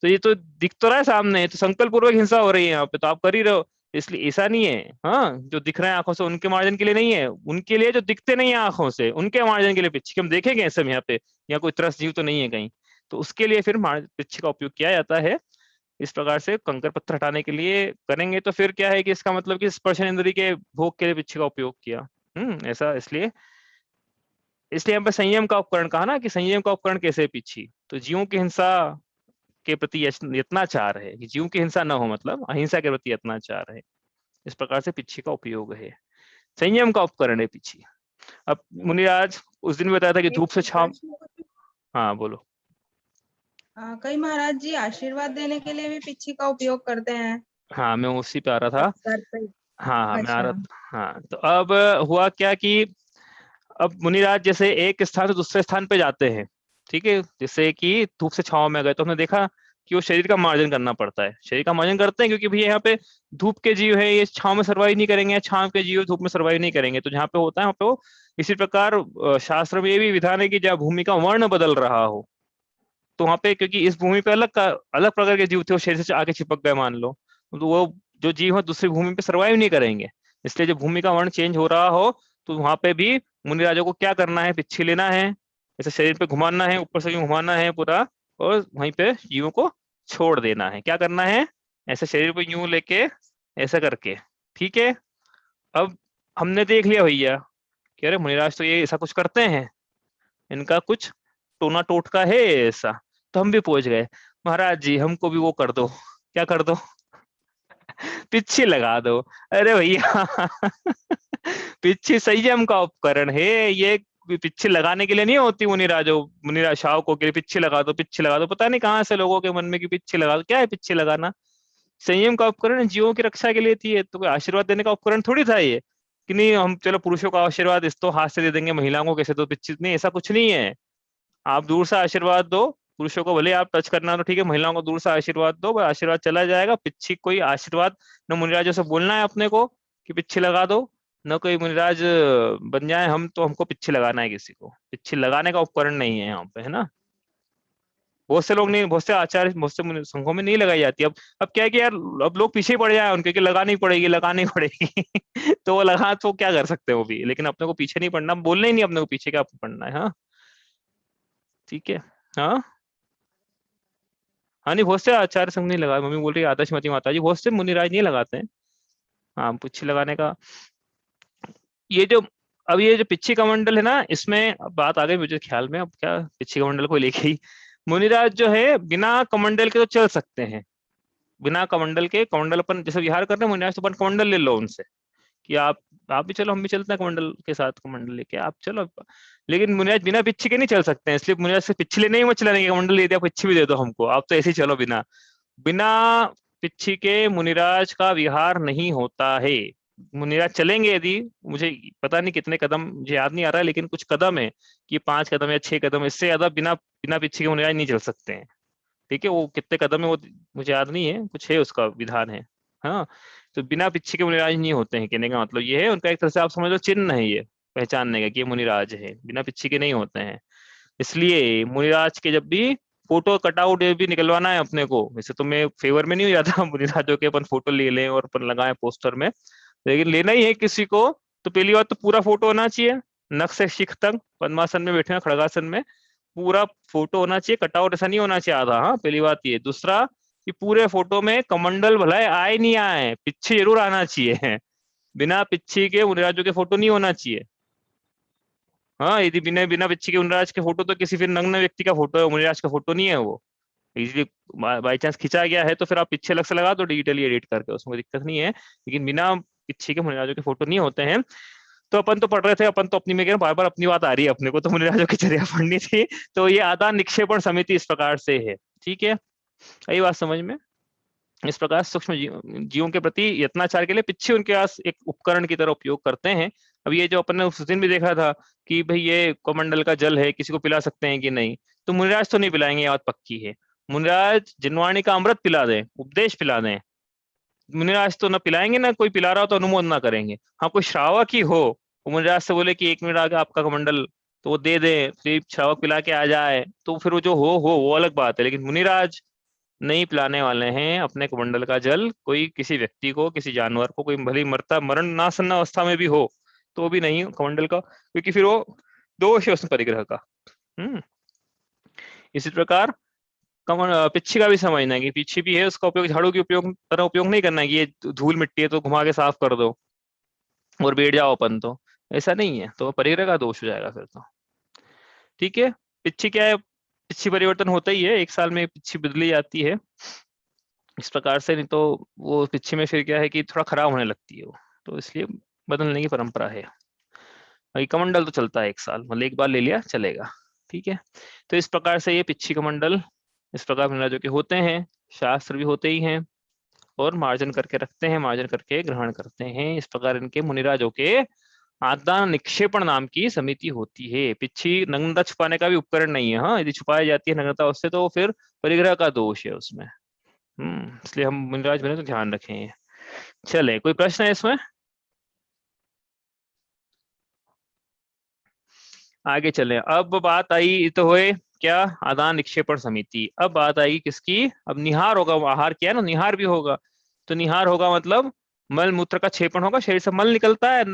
तो ये तो दिख तो रहा है सामने, तो संकल्प पूर्वक हिंसा हो रही है यहाँ पे, तो आप कर ही रहे हो, इसलिए ऐसा नहीं है। हाँ, जो दिख रहे हैं आंखों से उनके मार्जन के लिए नहीं है, उनके लिए जो दिखते नहीं है आंखों से उनके मार्जन के लिए पिच्छी हम देखेंगे ऐसे में यहाँ पे, यहाँ कोई त्रस्त जीव तो नहीं है कहीं, तो उसके लिए फिर पिच्छी का उपयोग किया जाता है। इस प्रकार से कंकर पत्थर हटाने के लिए करेंगे तो फिर क्या है कि इसका मतलब कि स्पर्शन इंद्रिय के भोग के लिए पिच्छी का उपयोग किया। ऐसा इसलिए इसलिए यहाँ पे संयम का उपकरण कहा ना, कि संयम का उपकरण कैसे है पिच्छी, तो जीवों की हिंसा के प्रति यत्नाचार है, कि जीव की हिंसा न हो, मतलब अहिंसा के प्रति यत्नाचार है, इस प्रकार से पिच्छी का उपयोग है, संयम का उपकरण है पिच्छी। अब मुनिराज उस दिन बताया था कि एक धूप से छाव। प्रश्न पूछूं? हाँ बोलो। कई महाराज जी आशीर्वाद देने के लिए भी पिच्छी का उपयोग करते हैं हाँ मैं उसी पे आ रहा था। घर पे। हाँ हाँ मैं आ अच्छा। रहा था। हाँ तो अब हुआ क्या कि अब मुनिराज जैसे एक स्थान से दूसरे स्थान पे जाते हैं, ठीक है, जैसे कि धूप से छांव में गए तो हमने देखा कि वो शरीर का मार्जन करना पड़ता है, शरीर का मार्जन करते हैं क्योंकि भैया यहाँ पे धूप के जीव है, ये छांव में सर्वाइव नहीं करेंगे, छांव के जीव धूप में सर्वाइव नहीं करेंगे, तो जहाँ पे होता है वहाँ पे वो इसी प्रकार शास्त्र में ये भी विधान है कि जहाँ भूमि का वर्ण बदल रहा हो, तो वहाँ पे क्योंकि इस भूमि पे अलग प्रकार के जीव थे, वो शरीर से आके चिपक गए मान लो, तो वो जो जीव है दूसरी भूमि पे सर्वाइव नहीं करेंगे। इसलिए जब भूमि का वर्ण चेंज हो रहा हो तो वहां पे भी मुनिराजों को क्या करना है, पिच्छी लेना है, ऐसे शरीर पे घुमाना है, ऊपर से घुमाना है पूरा, और वहीं पे जीवों को छोड़ देना है। क्या करना है, ऐसे शरीर को यूं लेके ऐसा करके, ठीक है। अब हमने देख लिया भैया कि अरे मुनिराज तो ये ऐसा कुछ करते हैं, इनका कुछ टोना टोटका है ऐसा, तो हम भी पहुंच गए, महाराज जी हमको भी वो कर दो, क्या कर दो, पिच्छी लगा दो। अरे भैया पिच्छी संयम का उपकरण है, ये पिच्छी लगाने के लिए नहीं होती मुनिराजो, मुनिराज शावकों के लिए पिच्छी लगा दो पिच्छी लगा दो, पता नहीं कहाँ से लोगों के मन में कि पिच्छी लगा दो, क्या है पिच्छी लगाना, संयम का उपकरण जीवों की रक्षा के लिए थी, ये तो कोई आशीर्वाद देने का उपकरण थोड़ी था ये, कि नहीं हम चलो पुरुषों का आशीर्वाद इस तो हाथ से दे देंगे, महिलाओं को कैसे, तो पिच्छी नहीं, ऐसा कुछ नहीं है। आप दूर से आशीर्वाद दो, पुरुषों को भले आप टच करना तो ठीक है, महिलाओं को दूर से आशीर्वाद दो, बस आशीर्वाद चला जाएगा। पिच्छी कोई आशीर्वाद न मुनिराजों से बोलना है अपने को कि पिच्छी लगा दो, न कोई मुनिराज बन जाए हम तो हमको पिच्छी लगाना है किसी को, पिच्छी लगाने का उपकरण नहीं है यहाँ पे, है ना। बहुत से लोग नहीं, बहुत से आचार्य, बहुत से संघों में नहीं लगाई जाती। अब क्या है कि यार अब लोग पीछे ही पड़ जाए उनके कि लगानी पड़ेगी लगानी पड़ेगी तो वो लगा तो क्या कर सकते हैं वो भी, लेकिन अपने को पीछे नहीं पड़ना, बोलना ही नहीं अपने को पीछे क्या पड़ना है। हाँ ठीक है। हाँ हाँ, नहीं बहुत से आचार्य संघ नहीं लगा, मम्मी बोल रही है आदर्शमती माता जी, बहुत से मुनिराज नहीं लगाते हैं। हाँ पुच्छी लगाने का ये जो, अब ये जो पिच्छी कमंडल है ना, इसमें अब बात आ गई मुझे ख्याल में, अब क्या पिच्छी कमंडल को लेके ही, मुनिराज जो है बिना कमंडल के तो चल सकते हैं। बिना कमंडल के, कमंडल अपन जैसे विहार कर रहे हैं मुनिराज, तो अपन कमंडल ले लो उनसे कि आप भी चलो, हम भी चलते हैं कमंडल के साथ, कमंडल लेके आप चलो। लेकिन मुनिराज बिना पिच्छी के नहीं चल सकते हैं, इसलिए मुनिराज से पिच्छी लेने ही मत चलाने के, कमंडल ले दिया पिच्छी भी दे दो हमको, आप तो ऐसे ही चलो बिना। बिना पिच्छी के मुनिराज का विहार नहीं होता है। मुनिराज चलेंगे यदि, मुझे पता नहीं कितने कदम, मुझे याद नहीं आ रहा है, लेकिन कुछ कदम है कि 5 कदम या 6 कदम, इससे ज्यादा बिना बिना पिच्छी के मुनिराज नहीं चल सकते हैं। ठीक है, वो कितने कदम है वो मुझे याद नहीं है, कुछ है उसका विधान है। हाँ, तो बिना पिच्छी के मुनिराज नहीं होते हैं, कहने का मतलब ये है, उनका एक तरह से आप समझ लो चिन्ह है ये, पहचानने का कि ये मुनिराज है, बिना पिच्छी के नहीं होते हैं। इसलिए मुनिराज के जब भी फोटो कटआउट भी निकलवाना है अपने को, वैसे तो मैं फेवर में नहीं हो जाता मुनिराजों के अपन फोटो ले लें और अपन लगाएं पोस्टर में, लेकिन लेना ही है किसी को, तो पहली बात तो पूरा फोटो होना चाहिए, नख से शिख तक, पद्मासन में बैठे हैं खड़गासन में, पूरा फोटो होना चाहिए, कटआउट ऐसा नहीं होना चाहिए आधा। हाँ पहली बात ये, दूसरा कि पूरे फोटो में कमंडल भले आए नहीं आए, पिच्छी जरूर आना चाहिए बिना पिच्छी के मुनिराजों के फोटो नहीं होना चाहिए। हाँ यदि बिना बिना पिच्छी के मुनिराज के फोटो, तो किसी फिर नग्न व्यक्ति का फोटो है, मुनिराज का फोटो नहीं है वो, इजीली बाई चांस खिंचा गया है तो फिर आप पीछे अलग से लगा दो डिजिटली एडिट करके, उसमें कोई दिक्कत नहीं है, लेकिन बिना पिच्छी के मुनिराजों के फोटो नहीं होते हैं। तो अपन तो पढ़ रहे थे, अपन तो अपनी में कह रहे हैं, बार बार अपनी बात आ रही है अपने को, तो मुनिराजों की चर्या पढ़नी थी। तो ये आदान निक्षेपण समिति इस प्रकार से है। ठीक है, यही बात समझ में। इस प्रकार सूक्ष्म जीवों के प्रति यत्नाचार के लिए पिच्छी उनके पास एक उपकरण की तरह उपयोग करते हैं। अब ये जो अपन ने उस दिन भी देखा था कि भाई ये कमंडल का जल है, किसी को पिला सकते हैं कि नहीं, तो मुनिराज तो नहीं पिलाएंगे, ये बात पक्की है। मुनिराज जिनवाणी का अमृत पिला दें, उपदेश पिला दें, मुनिराज तो ना पिलाएंगे, ना कोई पिला रहा हो तो अनुमोदन ना करेंगे। हाँ कोई श्रावक ही हो, वो मुनिराज से बोले कि 1 मिनट आगे आपका कमंडल, तो वो दे दे, फिर श्रावक पिला के आ जाए, तो फिर वो जो हो वो अलग बात है, लेकिन मुनिराज नहीं पिलाने वाले हैं अपने कमंडल का जल कोई किसी व्यक्ति को, किसी जानवर को, कोई भली मरता मरण नासन्न अवस्था में भी हो तो भी नहीं कमंडल का, क्योंकि फिर वो दोष है उसमें परिग्रह का। हम्म इसी प्रकार कमल पिच्छी का भी समझना है कि पिच्छी भी है, उसका उपयोग झाड़ू के उपयोग तरह उपयोग नहीं करना है कि ये धूल मिट्टी है तो घुमा के साफ कर दो और बैठ जाओ अपन, तो ऐसा नहीं है, तो परिग्रह का दोष हो जाएगा फिर तो। ठीक है, पिच्छी क्या है, पिच्छी परिवर्तन होता ही है, 1 साल में पिच्छी बदली जाती है इस प्रकार से, नहीं तो वो पिच्छी में फिर क्या है कि थोड़ा खराब होने लगती है वो, तो इसलिए बदलने की परंपरा है। बाकी कमंडल तो चलता है 1 साल, मतलब एक बार ले लिया चलेगा। ठीक है, तो इस प्रकार से ये पिच्छी कमंडल इस प्रकार मुनिराजों के होते हैं, शास्त्र भी होते ही हैं, और मार्जन करके रखते हैं, मार्जन करके ग्रहण करते हैं, इस प्रकार इनके मुनिराजों के आदान निक्षेपण नाम की समिति होती है। पिच्छी नग्नता छुपाने का भी उपकरण नहीं है, हाँ यदि छुपाई जाती है नग्नता उससे तो फिर परिग्रह का दोष है उसमें। इसलिए हम मुनिराज बने तो ध्यान रखें। चले, कोई प्रश्न है इसमें? आगे चले, अब बात आई तो हुए क्या, आदान निक्षेपण समिति, अब बात आई किसकी, अब निहार होगा, आहार किया ना, निहार भी होगा, तो निहार होगा मतलब मल मूत्र का क्षेपण होगा, शरीर से मल निकलता है।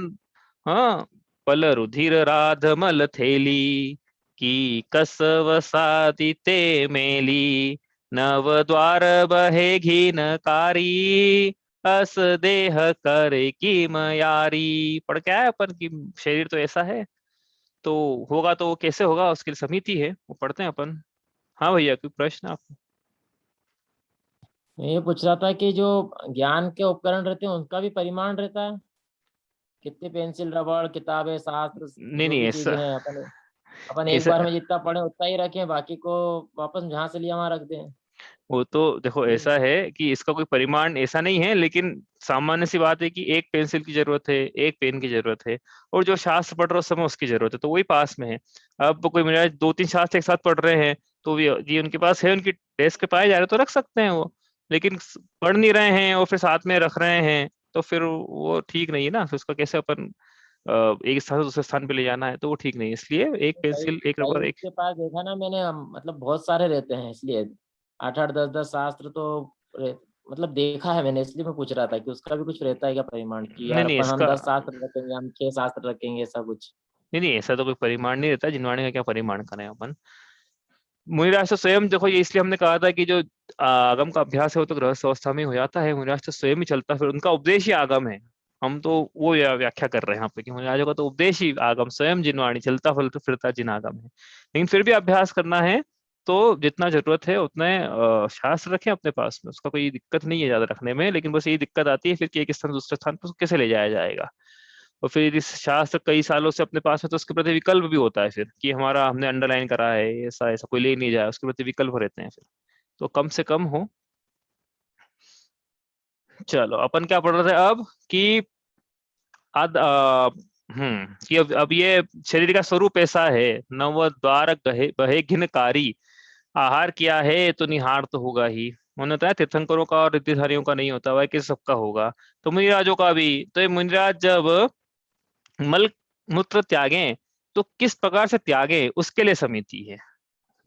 हाँ, पल रुधिर राध मल थैली, की कस वसाति ते मेली, नव द्वार बहे घिन कारी, अस देह करे की मयारी। पढ़ क्या है अपन की, शरीर तो ऐसा है, तो होगा तो वो कैसे होगा, उसके लिए समिति है, वो पढ़ते हैं अपन। हाँ भैया, कोई प्रश्न आप? मैं ये पूछ रहा था कि जो ज्ञान के उपकरण रहते हैं उनका भी परिमाण रहता है, कितने पेंसिल रबड़ किताबें शास्त्र नहीं जो नहीं, भी ऐसा चीजें हैं, अपन अपन एक ऐसा बार में जितना पढ़े उतना ही रखें, बाकी को वापस जहाँ से लिया वहां रख दें। वो तो देखो ये ऐसा है कि इसका कोई परिमाण ऐसा नहीं है, लेकिन सामान्य सी बात है कि एक पेंसिल की जरूरत है, एक पेन की जरूरत है, और जो शास्त्र पढ़ रहे हो उस समय उसकी जरूरत है, तो वही पास में है। अब कोई मेरा 2-3 शास्त्र एक साथ पढ़ रहे हैं, तो ये उनके पास है, उनकी डेस्क पे पाए जा रहे तो रख सकते हैं वो, लेकिन पढ़ नहीं रहे हैं और फिर साथ में रख रहे हैं, तो फिर वो ठीक नहीं है ना, फिर उसका कैसे अपन एक स्थान से दूसरे स्थान पे ले जाना है तो वो ठीक नहीं है, इसलिए एक कई पेंसिल एक कई रबर एक। के पास देखा ना मैंने, मतलब बहुत सारे रहते हैं, इसलिए 8-8 10-10 शास्त्र तो मतलब देखा है मैंने, इसलिए मैं पूछ रहा था कि उसका भी कुछ रहता है क्या परिमाण, कि नहीं यार नहीं अपन हम इसका 10 शास्त्र रखेंगे, हम 6 शास्त्र रखेंगे, ऐसा कुछ। नहीं नहीं ऐसा तो कोई परिमाण नहीं रहता, जिनवाणी का क्या परिमाण करें अपन। मुनिराज तो स्वयं देखो, ये इसलिए हमने कहा था कि जो आगम का अभ्यास है वो तो गृहस्थ अवस्था में हो जाता है, मुनिराज तो स्वयं ही चलता, फिर उनका उपदेश ही आगम है। हम तो वो व्याख्या कर रहे हैं यहाँ पे कि मुनिराजों का तो उपदेश ही आगम, स्वयं जिनवाणी, चलता फिरता फिरता जिन आगम है। लेकिन फिर भी अभ्यास करना है तो जितना जरूरत है उतने शास्त्र रखें अपने पास में, उसका कोई दिक्कत नहीं है ज्यादा रखने में, लेकिन बस यही दिक्कत आती है फिर कि एक स्थान से दूसरे स्थान पर उसको कैसे ले जाया जाएगा। और फिर इस शास्त्र कई सालों से अपने पास है तो उसके प्रति विकल्प भी होता है फिर कि हमारा हमने अंडरलाइन करा है, ऐसा ऐसा कोई ले नहीं जाए, उसके प्रति विकल्प रहते हैं फिर, तो कम से कम हो। चलो अपन क्या पढ़ रहे थे अब कि कि अब ये शरीर का स्वरूप ऐसा है, नव द्वार गहे बहे घिनकारी, आहार किया है तो निहार तो होगा ही। उन्होंने बताया तीर्थंकरों का और रिद्धिधारियों का नहीं होता, वह किस सबका होगा, तो मुनिराजों का भी। तो ये मुनिराज जब मल मूत्र त्यागें तो किस प्रकार से त्यागें उसके लिए समिति है,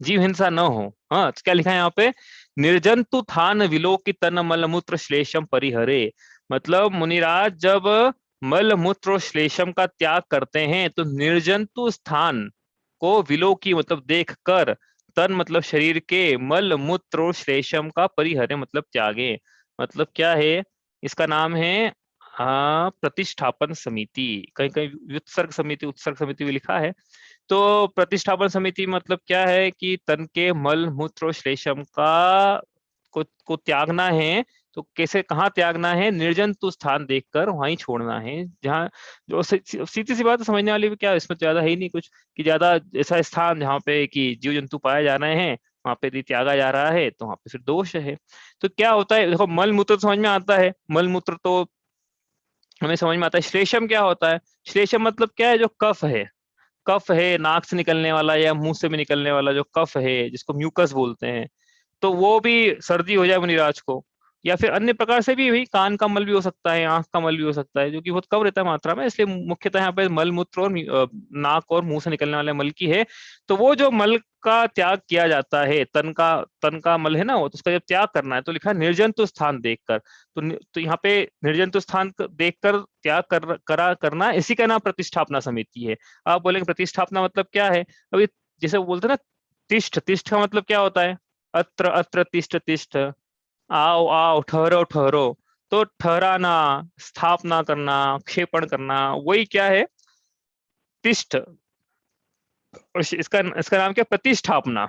जीव हिंसा न हो। हाँ, तो क्या लिखा है यहाँ पे, निर्जंतु थान विलोकी तन मल मूत्र श्लेषम परिहरे। मतलब मुनिराज जब मल मूत्र और श्लेषम का त्याग करते हैं तो निर्जंतु स्थान को विलोकी मतलब देख कर, तन मतलब शरीर के, मल मूत्र और श्लेषम का परिहरे मतलब त्यागे। मतलब क्या है, इसका नाम है प्रतिष्ठापन समिति, कहीं कहीं व्युत्सर्ग समिति उत्सर्ग समिति भी लिखा है। तो प्रतिष्ठापन समिति मतलब क्या है कि तन के मल मूत्र और श्लेषम का को त्यागना है। तो कैसे, कहाँ त्यागना है, निर्जंतु स्थान देखकर वहीं छोड़ना है, जहाँ जो सीधी सी बात है, समझने वाली भी क्या है, इसमें तो ज्यादा है ही नहीं कुछ, कि ज्यादा ऐसा स्थान जहाँ पे कि जीव जंतु पाए जा रहे हैं वहां पे यदि त्यागा जा रहा है तो वहां पे फिर दोष है। तो क्या होता है, देखो मल मूत्र तो समझ में आता है, मल मूत्र तो हमें समझ में आता है। श्लेषम क्या होता है, श्लेषम मतलब क्या है, जो कफ है, कफ है नाक से निकलने वाला या मुंह से भी निकलने वाला जो कफ है जिसको म्यूकस बोलते हैं, तो वो भी सर्दी हो जाए मुनिराज को, या फिर अन्य प्रकार से भी, भाई कान का मल भी हो सकता है, आंख का मल भी हो सकता है, जो कि बहुत कम रहता है मात्रा में, इसलिए मुख्यतः यहाँ पे मल मूत्र और नाक और मुंह से निकलने वाले मल की है। तो वो जो मल का त्याग किया जाता है, तन का मल है ना वो, तो उसका जब त्याग करना है तो लिखा है निर्जंतु स्थान देखकर। तो यहाँ पे निर्जंतु स्थान देखकर त्याग करना, इसी का नाम प्रतिष्ठापना समिति है। आप बोलेंगे प्रतिष्ठापना मतलब क्या है, अभी जैसे वो बोलते हैं ना, तिष्ठ, तिष्ठ का मतलब क्या होता है, अत्र अत्र तिष्ठ तिष्ठ, आओ आओ ठहरो ठहरो, तो ठहराना, स्थापना करना, क्षेपण करना, वही क्या है, तिष्ठ। और इसका इसका नाम क्या, प्रतिष्ठापना।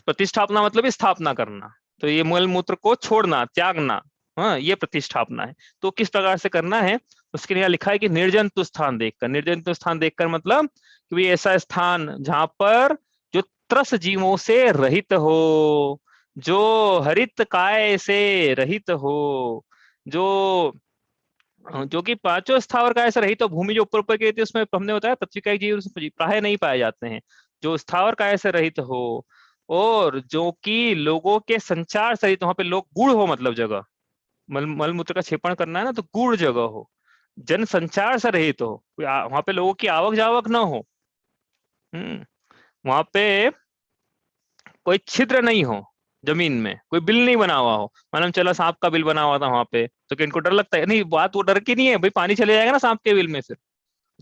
प्रतिष्ठापना मतलब स्थापना करना, तो ये मल मूत्र को छोड़ना, त्यागना, हाँ ये प्रतिष्ठापना है। तो किस प्रकार से करना है, उसके लिए लिखा है कि निर्जंतु स्थान देखकर। निर्जंतु स्थान देखकर मतलब कि भी ऐसा स्थान जहां पर जो त्रस जीवों से रहित हो, जो हरित काय से रहित हो, जो जो कि पांचों स्थावर काय से रहित हो। भूमि जो ऊपर ऊपर की रहती है उसमें हमने बताया पृथ्वी का जीव उसमें प्राय नहीं पाए जाते हैं, जो स्थावर काय से रहित हो, और जो कि लोगों के संचार सहित, वहां पे लोग गुड़ हो, मतलब जगह मल मूत्र का क्षेपण करना है ना, तो गुड़ जगह हो, जन संचार से रहित हो, वहां पे लोगों की आवक जावक ना हो, वहां पे कोई छिद्र नहीं हो, जमीन में कोई बिल नहीं बना हुआ हो, मालूम चला सांप का बिल बना हुआ था वहां पे, तो इनको डर लगता है, नहीं बात वो डर की नहीं है, भाई पानी चले जाएगा ना सांप के बिल में, फिर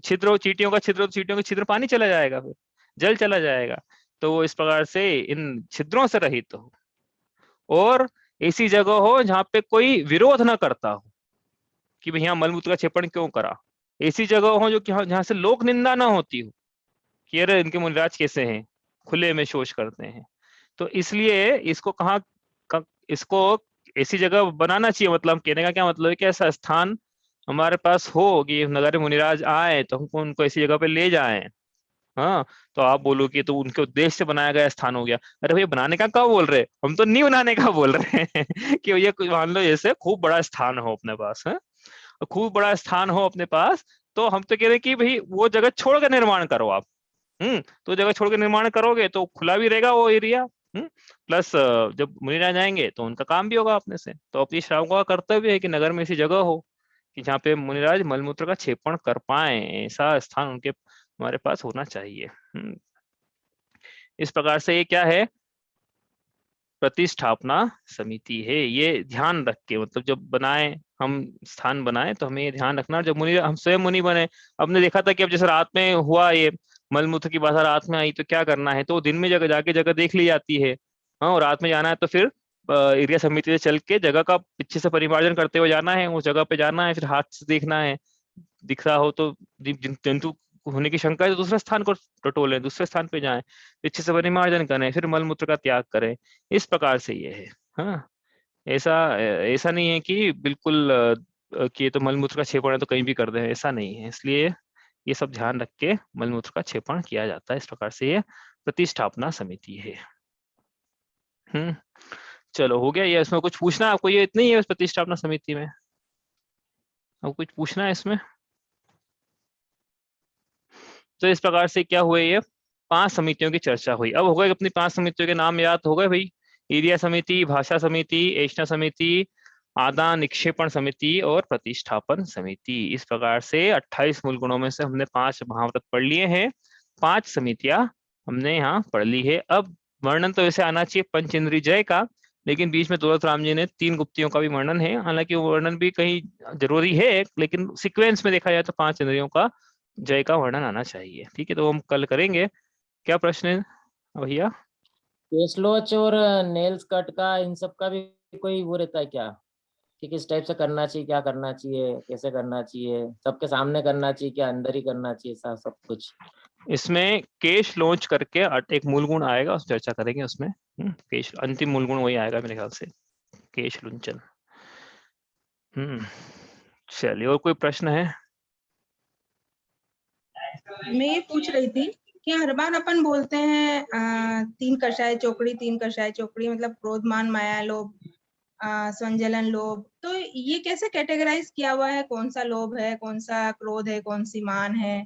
छिद्र हो, चींटियों का छिद्र हो, चींटियों का छिद्र पानी चला जाएगा, फिर जल चला जाएगा। तो वो इस प्रकार से इन छिद्रों से रहित हो, और ऐसी जगह हो जहाँ पे कोई विरोध ना करता हो कि भाई यहाँ मलमूत्र का क्षेपण क्यों करा। ऐसी जगह हो जो कि जहाँ से लोक निंदा ना होती हो कि अरे इनके मुनिराज कैसे हैं, खुले में शोष करते हैं। तो इसलिए इसको इसको ऐसी जगह बनाना चाहिए, मतलब कहने का क्या मतलब है कि ऐसा स्थान हमारे पास हो कि नगर मुनिराज आए तो हमको उनको ऐसी जगह पे ले जाएं। हाँ, तो आप बोलो कि तो उनके उद्देश्य से बनाया गया स्थान हो गया, अरे भैया बनाने का कब बोल रहे, हम तो नहीं बनाने का बोल रहे हैं कि भैया कुछ मान लो जैसे खूब बड़ा स्थान हो अपने पास है, खूब बड़ा स्थान हो अपने पास, तो हम तो कह रहे हैं कि भाई वो जगह छोड़ कर निर्माण करो आप। तो जगह छोड़ के निर्माण करोगे तो खुला भी रहेगा वो एरिया। प्लस जब मुनिराज जाएंगे तो उनका काम भी होगा अपने से। तो अपनी श्रावकों का कर्तव्य है कि नगर में ऐसी जगह हो कि जहाँ पे मुनिराज मलमूत्र का क्षेपण कर पाए, ऐसा स्थान उनके हमारे पास होना चाहिए। इस प्रकार से ये क्या है, प्रतिष्ठापना समिति है। ये ध्यान रख के, मतलब जब बनाए हम स्थान बनाए तो हमें ये ध्यान रखना, जब मुनि हम स्वयं मुनि बने, हमने देखा था कि अब जैसे रात में हुआ ये मलमूत्र की बाधा रात में आई तो क्या करना है, तो दिन में जगह जाके जगह देख ली जाती है। हाँ, और रात में जाना है तो फिर एरिया समिति से चल के जगह का पीछे से परिमार्जन करते हुए जाना है, उस जगह पे जाना है, फिर हाथ से देखना है, दिख रहा हो तो जंतु होने की शंका है तो दूसरे स्थान को टटोलें, दूसरे स्थान पे जाएं, पीछे से परिमार्जन करें, फिर मलमूत्र का त्याग करें। इस प्रकार से ये है। हाँ, ऐसा ऐसा नहीं है कि बिल्कुल कि ये तो मलमूत्र का क्षेपण है तो कहीं भी कर दें, ऐसा नहीं है। इसलिए ये सब ध्यान रख के मलमूत्र का क्षेपण किया जाता है। इस प्रकार से ये प्रतिष्ठापना समिति है। चलो, हो गया ये। इसमें कुछ पूछना है आपको? ये इतना ही है इस प्रतिष्ठापना समिति में, आपको कुछ पूछना है इसमें? तो इस प्रकार से क्या हुए, ये 5 समितियों की चर्चा हुई। अब हो गए अपनी 5 समितियों के नाम याद हो गए भाई? एरिया समिति, भाषा समिति, ऐष्णा समिति, आदान निक्षेपण समिति और प्रतिष्ठापन समिति। इस प्रकार से 28 मूल गुणों में से हमने 5 महाव्रत पढ़ लिए हैं, 5 समितियां हमने यहाँ पढ़ ली है। अब वर्णन तो वैसे आना चाहिए पंचेंद्रिय जय का, लेकिन बीच में तुलत राम जी ने 3 गुप्तियों का भी वर्णन है। हालांकि वो वर्णन भी कहीं जरूरी है, लेकिन सीक्वेंस में देखा जाए तो 5 इंद्रियों का जय का वर्णन आना चाहिए। ठीक है, तो हम कल करेंगे। क्या प्रश्न है भैया? केसलोच और नेल्स कट का, इन सब का भी कोई वो रहता है क्या, कि किस टाइप से करना चाहिए, क्या करना चाहिए, कैसे करना चाहिए, सबके सामने करना चाहिए, क्या अंदर ही करना चाहिए, ऐसा सब कुछ? इसमें केश लॉन्च करके एक मूल गुण आएगा, उस चर्चा करेंगे उसमें। केश अंतिम मूल गुण वही आएगा मेरे ख्याल से, केश लुंचन। चलिए, और कोई प्रश्न है? मैं ये पूछ रही थी कि हर बार अपन बोलते हैं 3 कषाय चोकड़ी, 3 कषाय चोकड़ी, मतलब क्रोध, मान, माया, लोभ, संजलन, लोभ। तो ये कैसे कैटेगराइज किया हुआ है, कौन सा लोभ है, कौन सा क्रोध है, कौन सी मान है?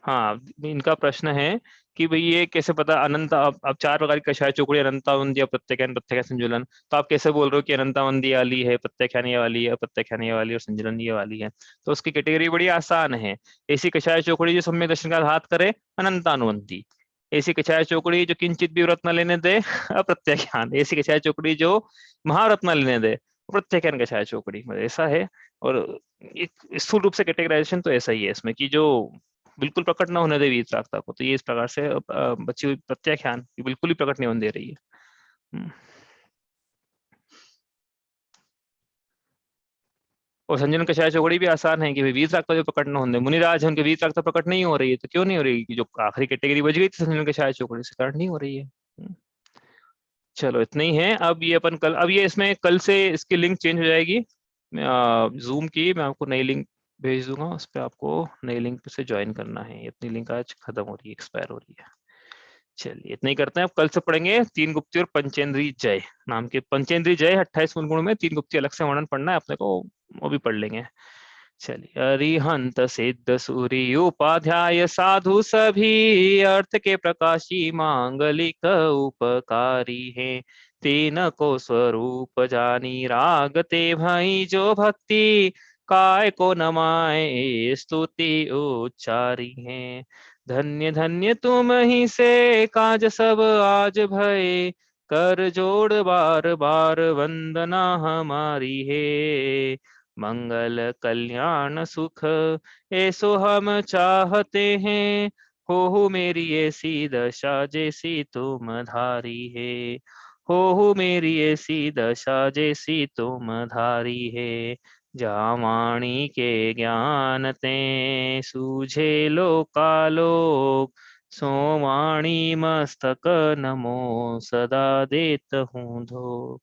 हाँ, इनका प्रश्न है कि भाई ये कैसे पता अनंत, अब 4 प्रकार की कषाय चोकड़ी, अनंतावंदी, प्रत्याख्यान, प्रत्याख्यान, संजुलन। तो आप कैसे बोल रहे हो कि अनंतावंदी वाली है, प्रत्याख्यान ये वाली है, प्रत्याख्यान ये वाली और संजुलन ये वाली है? तो उसकी कैटेगरी बड़ी आसान है। ऐसी कषाय चोकड़ी जो सम्यक दर्शन का हाथ करे, अनंतानुवंती। ऐसी कषाय चोकड़ी जो किंचित भी व्रत न लेने दे, अप्रत्याख्यान। ऐसी कषाय चोकड़ी जो महाव्रत न लेने दे, प्रत्याख्यान कषाय चोकड़ी। मतलब ऐसा है। और एक स्थूल रूप से कैटेगराइजेशन तो ऐसा ही है इसमें, कि जो बिल्कुल प्रकट न होने दे वीतरागता को, तो ये इस प्रकार से बची हुई प्रत्याख्यान बिल्कुल ही प्रकट नहीं होने दे रही है। और संजन कषाय चौकड़ी भी आसान है कि भाई वीतरागता जो प्रकट न होने दे। मुनिराज उनके वीतरागता प्रकट नहीं हो रही है, तो क्यों नहीं हो रही? कि जो आखिरी कैटेगरी बच गई थी संजन कषाय चौकड़ी से, प्रकट नहीं हो रही है। चलो, इतना ही है। अब ये अपन कल, अब ये इसमें कल से इसकी लिंक चेंज हो जाएगी जूम की। मैं आपको नई लिंक भेज दूंगा, उस पर आपको नई लिंक से ज्वाइन करना है। अपनी लिंक आज खत्म हो रही है, एक्सपायर हो रही है। चलिए, इतना ही करते हैं। अब कल से पढ़ेंगे 3 गुप्ती और पंचेंद्रीय जय नाम के। पंचेंद्रीय जय 28 मूल गुण में 3 गुप्ती अलग से वर्णन पढ़ना है अपने को, वो भी पढ़ लेंगे। चलिए, अरिहंत सिद्ध सूर्य उपाध्याय साधु सभी, अर्थ के प्रकाशी मांगलिक उपकारी है। तीन को स्वरूप जानी, रागते भई जो भक्ति, काय को नमाए स्तुति उच्चारी है। धन्य धन्य तुम ही से काज सब आज भय, कर जोड़ बार बार वंदना हमारी है। मंगल कल्याण सुख ऐसो हम चाहते हैं, हो मेरी ऐसी दशा जैसी तुम धारी है। हो मेरी ऐसी दशा जैसी तुम धारी है। जावाणी के ज्ञान ते सूझे लोकालोक, सोवाणी मस्तक नमो सदा देत हूँ धोख।